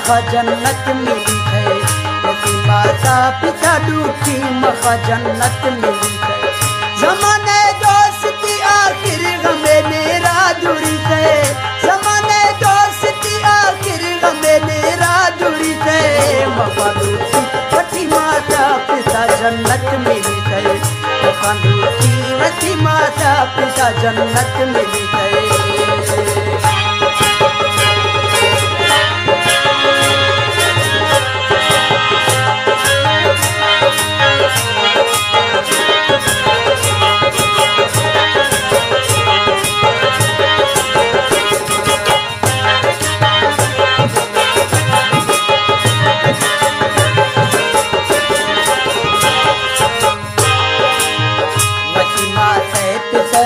मखा जन्नत मिली है, यदि माता पिता दुखी मखा जन्नत मिली है। जमाने दोस्ती आखिर गमे मेरा जुड़ी है, जमाने दोस्ती आखिर गमे मेरा जुड़ी है। मखा दुखी वती माता पिता जन्नत मिली है, मखा दुखी वती माता पिता जन्नत मिली है।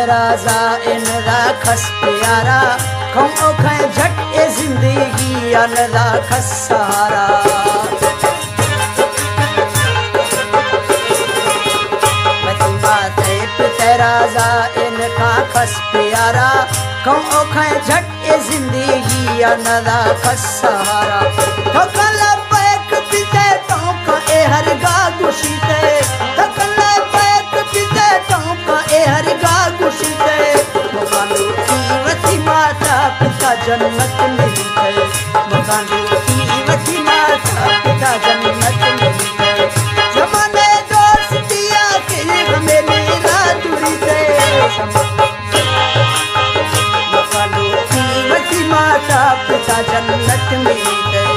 राजा इन राखस प्यारा खम ओखे झट ए जिंदगी अन राखस सहारा। राजा इन राखस प्यारा खम ओखे झट ए जिंदगी अन राखस सहारा। थकल पैक पिते टोक ए हर गा गुशी ते, थकल पैक पिते टोक ए हर गा गुशी ते। मकान की वती माता पिता जन्नत मिली है, मकान की वती माता पिता जन्नत मिली है। जमाने दोस्ती आखिर हमें मेरा जुड़ी है, मकान की वती माता पिता जन्नत मिली है।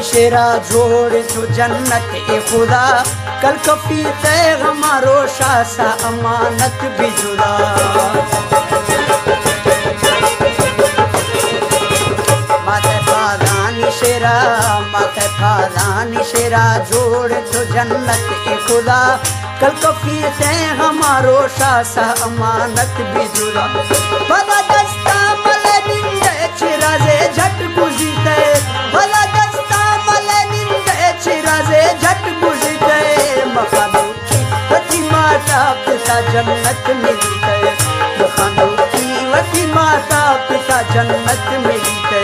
शेरा जोड़ जो जन्नत ए खुदा कल कफी तय हमारो शासा अमानत भी जुदा। माथे फादानी शेरा, माथे फादानी शेरा जोड़ जो जन्नत ए खुदा कल कफी तय हमारो शासा अमानत भी जुदा। भला दस्ता मले निंदे चिराजे झट बुझी ते, भला दस्ता मले निंदे चिराजे झट बुझी ते। मखा दुखी वती माता पिता जन्नत मिली है, मखा दुखी वती माता पिता जन्नत मिली है।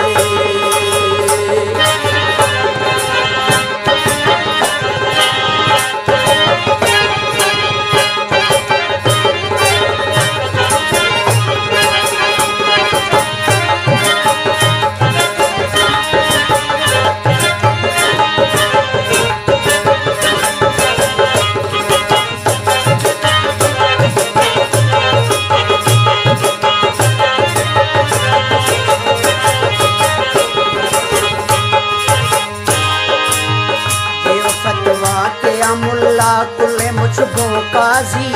मुल्ला कुले मुझको काजी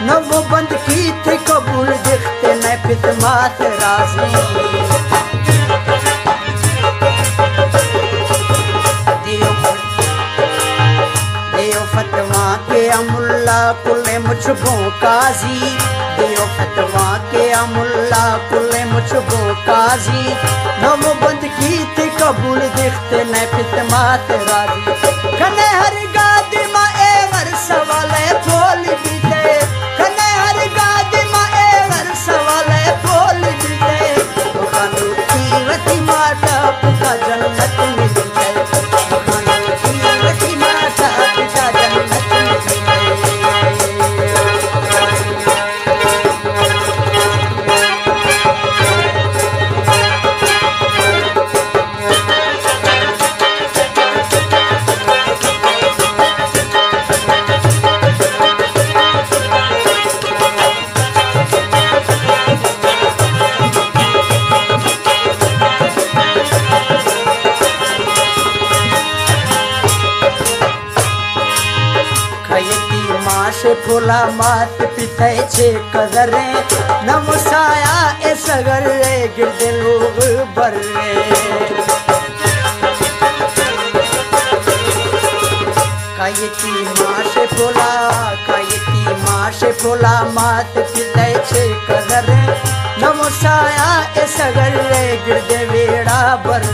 न वो बंद की थी कबूल दिखते न फितमात राजी। दियो फतवा के मुल्ला कुले मुझको काजी, दियो फतवा के मुल्ला कुले मुझको काजी न वो बंद की थी कबूल दिखते न फितमात राजी। खने हर गादी मा ए हर सवाले बोल बीते, खने हर गादी मा ए हर सवाले बोल बीते। मकान की वती माता पिता जन्नत मिली है, मकान की वती माता पिता जन्नत मिली है। से फुला मात पिते छे कदरे नमसाया ए सगर रे गिरदे लोग बर्रे। खायती माशे फोला खायती माशे फोला मात पिताय छे कदर नमो साया ए सगर गिरदे वेड़ा बर